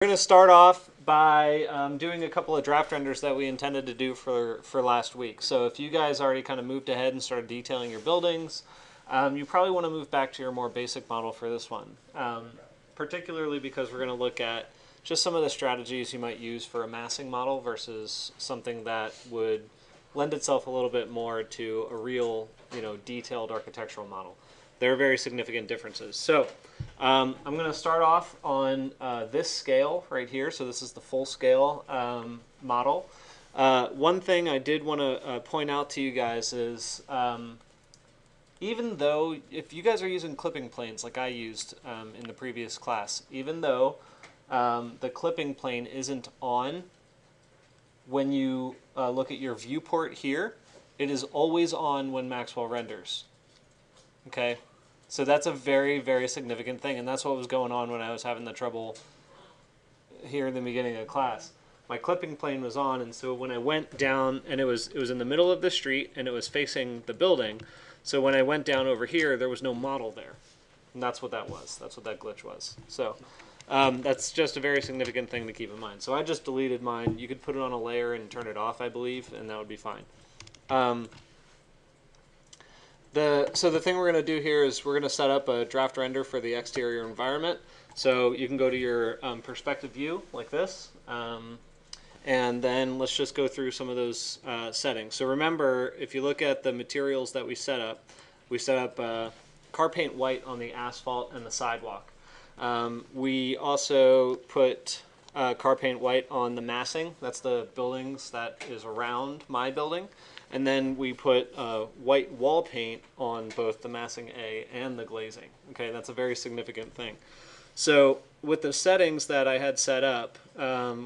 We're going to start off by doing a couple of draft renders that we intended to do for last week. So if you guys already kind of moved ahead and started detailing your buildings, you probably want to move back to your more basic model for this one, particularly because we're going to look at just some of the strategies you might use for a massing model versus something that would lend itself a little bit more to a real, detailed architectural model. There are very significant differences. So I'm going to start off on this scale right here. So this is the full scale model. One thing I did want to point out to you guys is even though, if you guys are using clipping planes like I used in the previous class, even though the clipping plane isn't on when you look at your viewport here, it is always on when Maxwell renders. Okay? So that's a very, very significant thing, and that's what was going on when I was having the trouble here in the beginning of class. My clipping plane was on, and so when I went down, and it was in the middle of the street, and it was facing the building, so when I went down over here, there was no model there. And that's what that was. That's what that glitch was. So that's just a very significant thing to keep in mind. So I just deleted mine. You could put it on a layer and turn it off, I believe, and that would be fine. So the thing we're going to do here is we're going to set up a draft render for the exterior environment. So you can go to your perspective view like this, and then let's just go through some of those settings. So remember, if you look at the materials that we set up car paint white on the asphalt and the sidewalk. We also put car paint white on the massing. That's the buildings that is around my building. And then we put white wall paint on both the massing A and the glazing. Okay, that's a very significant thing. So with the settings that I had set up,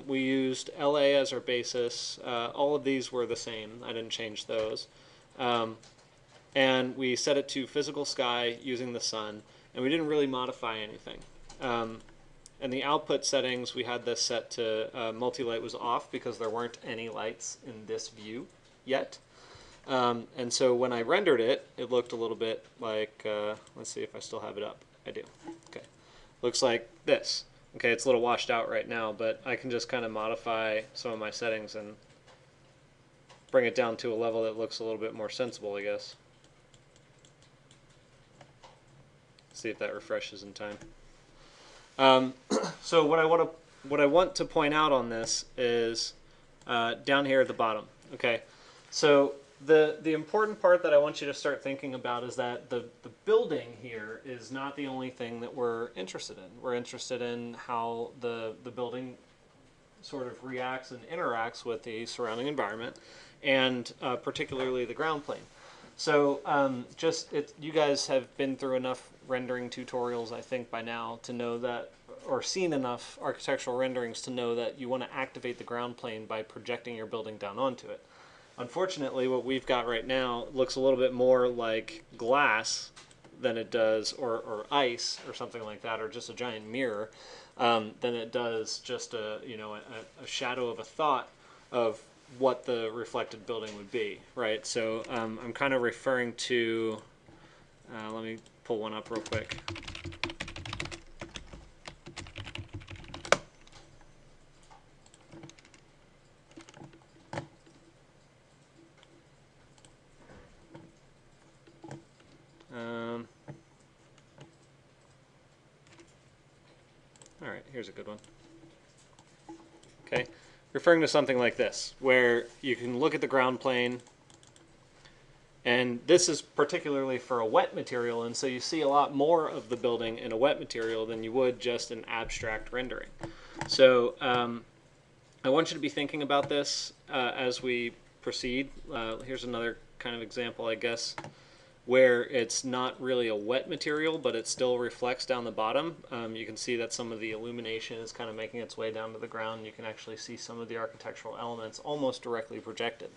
we used LA as our basis. All of these were the same. I didn't change those. And we set it to physical sky using the sun. And we didn't really modify anything. And the output settings, we had this set to multi-light was off because there weren't any lights in this view yet. And so when I rendered it, it looked a little bit like, let's see if I still have it up. I do. Okay. Looks like this. Okay, it's a little washed out right now, but I can just kind of modify some of my settings and bring it down to a level that looks a little bit more sensible, I guess. See if that refreshes in time. So what I want to point out on this is down here at the bottom. Okay, so the important part that I want you to start thinking about is that the building here is not the only thing that we're interested in. We're interested in how the building sort of reacts and interacts with the surrounding environment, and particularly the ground plane. So you guys have been through enough rendering tutorials, I think, by now to know that, or seen enough architectural renderings to know that you want to activate the ground plane by projecting your building down onto it. Unfortunately, what we've got right now looks a little bit more like glass than it does, or ice, or something like that, or just a giant mirror, than it does just a shadow of a thought of what the reflected building would be, right? So I'm kind of referring to, let me pull one up real quick. All right, here's a good one. Okay, referring to something like this, where you can look at the ground plane, and this is particularly for a wet material, and so you see a lot more of the building in a wet material than you would just an abstract rendering. So I want you to be thinking about this as we proceed. Here's another kind of example, I guess, where it's not really a wet material, but it still reflects down the bottom. You can see that some of the illumination is kind of making its way down to the ground. You can actually see some of the architectural elements almost directly projected.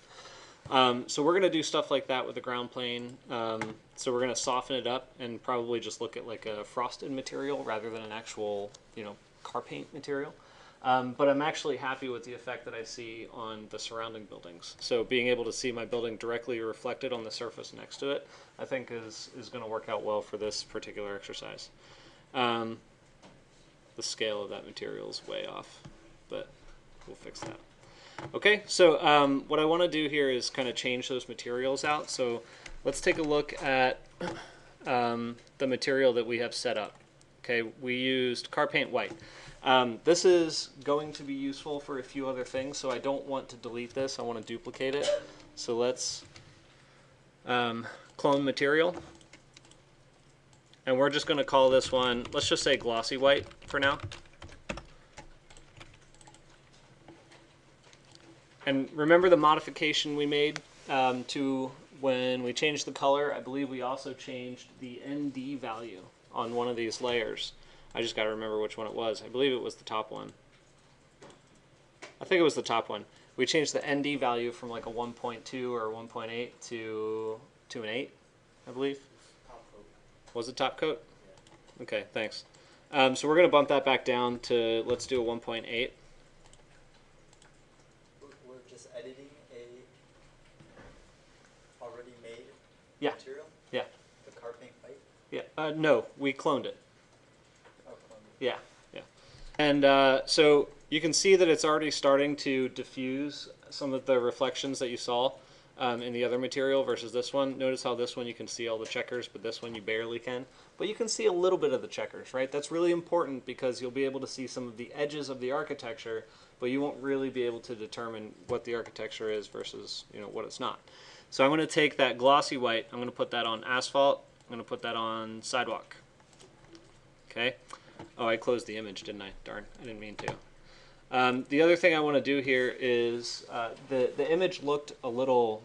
So we're going to do stuff like that with the ground plane. So we're going to soften it up and probably just look at like a frosted material rather than an actual, car paint material. But I'm actually happy with the effect that I see on the surrounding buildings. So being able to see my building directly reflected on the surface next to it, I think is going to work out well for this particular exercise. the scale of that material is way off, but we'll fix that. Okay, so what I want to do here is kind of change those materials out. So let's take a look at the material that we have set up. Okay, we used car paint white. This is going to be useful for a few other things, so I don't want to delete this. I want to duplicate it. So let's clone material. And we're just going to call this one, let's just say glossy white for now. And remember the modification we made to when we changed the color. I believe we also changed the ND value on one of these layers. I just got to remember which one it was. I believe it was the top one. I think it was the top one. We changed the ND value from like a 1.2 or 1.8 to an 8, I believe. Top coat. Was it top coat? Yeah. Okay, thanks. So we're going to bump that back down to, let's do a 1.8. We're just editing a already made Yeah. material? Yeah. The car paint white? Yeah. No, we cloned it. Oh, clone. Yeah. Yeah. And so you can see that it's already starting to diffuse some of the reflections that you saw in the other material versus this one. Notice how this one you can see all the checkers, but this one you barely can. But you can see a little bit of the checkers, right? That's really important because you'll be able to see some of the edges of the architecture, but you won't really be able to determine what the architecture is versus, you know, what it's not. So I'm going to take that glossy white, I'm going to put that on asphalt, I'm going to put that on sidewalk. Okay. Oh, I closed the image, didn't I? Darn, I didn't mean to. The other thing I want to do here is the image looked a little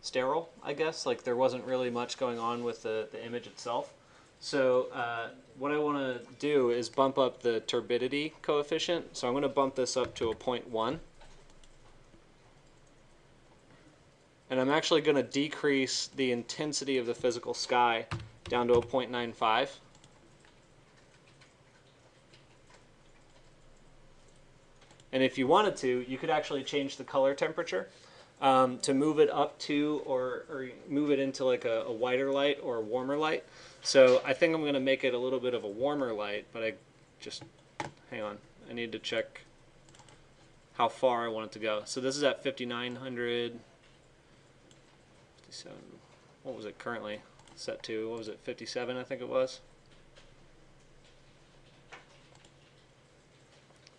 sterile, I guess. Like there wasn't really much going on with the image itself. So what I want to do is bump up the turbidity coefficient. So I'm going to bump this up to a 0.1. And I'm actually going to decrease the intensity of the physical sky down to a 0.95. And if you wanted to, you could actually change the color temperature to move it up to or move it into like a whiter light or a warmer light. So I think I'm going to make it a little bit of a warmer light, but I just, hang on, I need to check how far I want it to go. So this is at 5900, 57, what was it currently set to? What was it, 57 I think it was?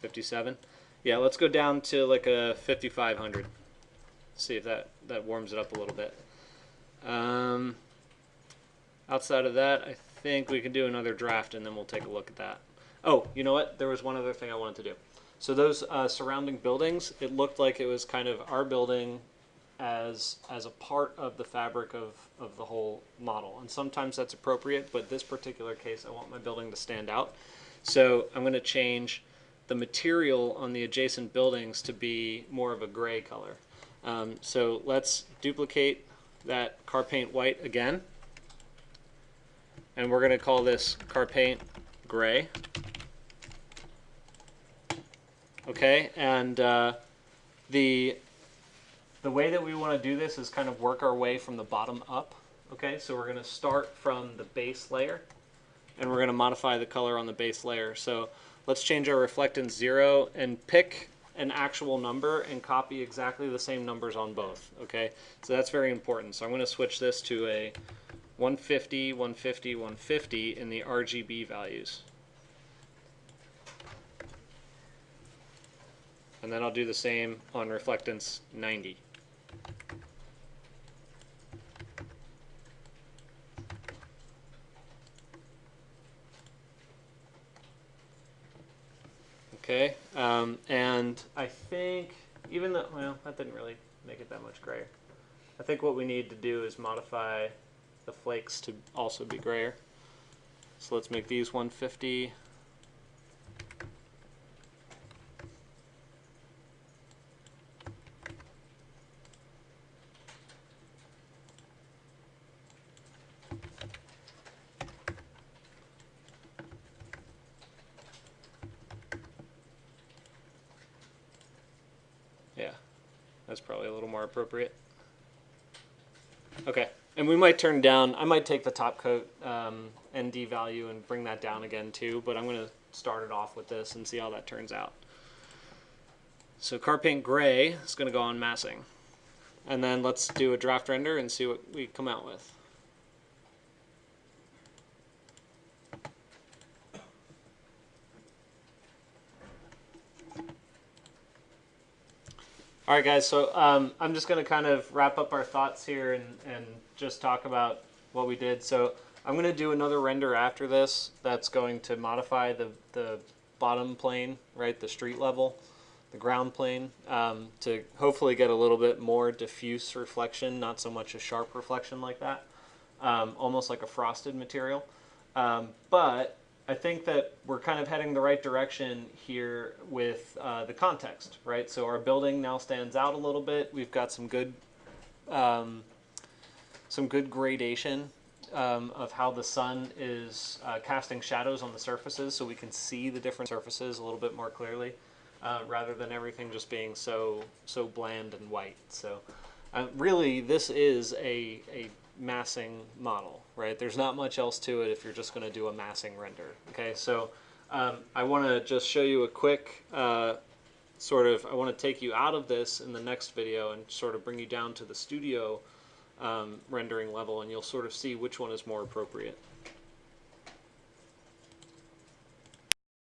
57? Yeah, let's go down to like a 5500. See if that warms it up a little bit. Outside of that, I think we can do another draft and then we'll take a look at that. Oh, you know what? There was one other thing I wanted to do. So those surrounding buildings, it looked like it was kind of our building as a part of the fabric of the whole model. And sometimes that's appropriate, but this particular case, I want my building to stand out. So I'm going to change the material on the adjacent buildings to be more of a gray color. So let's duplicate that car paint white again. And we're going to call this car paint gray. Okay, and the way that we want to do this is kind of work our way from the bottom up. Okay, so we're going to start from the base layer, and we're going to modify the color on the base layer. So let's change our reflectance 0 and pick an actual number and copy exactly the same numbers on both. Okay, so that's very important. So I'm going to switch this to a 150, 150, 150 in the RGB values. And then I'll do the same on reflectance 90. Okay, and I think, even though, well, that didn't really make it that much grayer. I think what we need to do is modify the flakes to also be grayer. So let's make these 150. Yeah, that's probably a little more appropriate. Okay, And we might turn down, I might take the top coat ND value and bring that down again too, but I'm going to start it off with this and see how that turns out. So car paint gray is going to go on massing. And then let's do a draft render and see what we come out with. All right, guys, so I'm just going to kind of wrap up our thoughts here and just talk about what we did. So I'm going to do another render after this that's going to modify the bottom plane, right, the street level, the ground plane, to hopefully get a little bit more diffuse reflection, not so much a sharp reflection like that, almost like a frosted material. But I think that we're kind of heading the right direction here with the context, right? So our building now stands out a little bit. We've got some good gradation of how the sun is casting shadows on the surfaces, so we can see the different surfaces a little bit more clearly, rather than everything just being so bland and white. So really, this is a massing model, right? There's not much else to it if you're just going to do a massing render. Okay, so I want to just show you a quick I want to take you out of this in the next video and sort of bring you down to the studio rendering level, and you'll sort of see which one is more appropriate.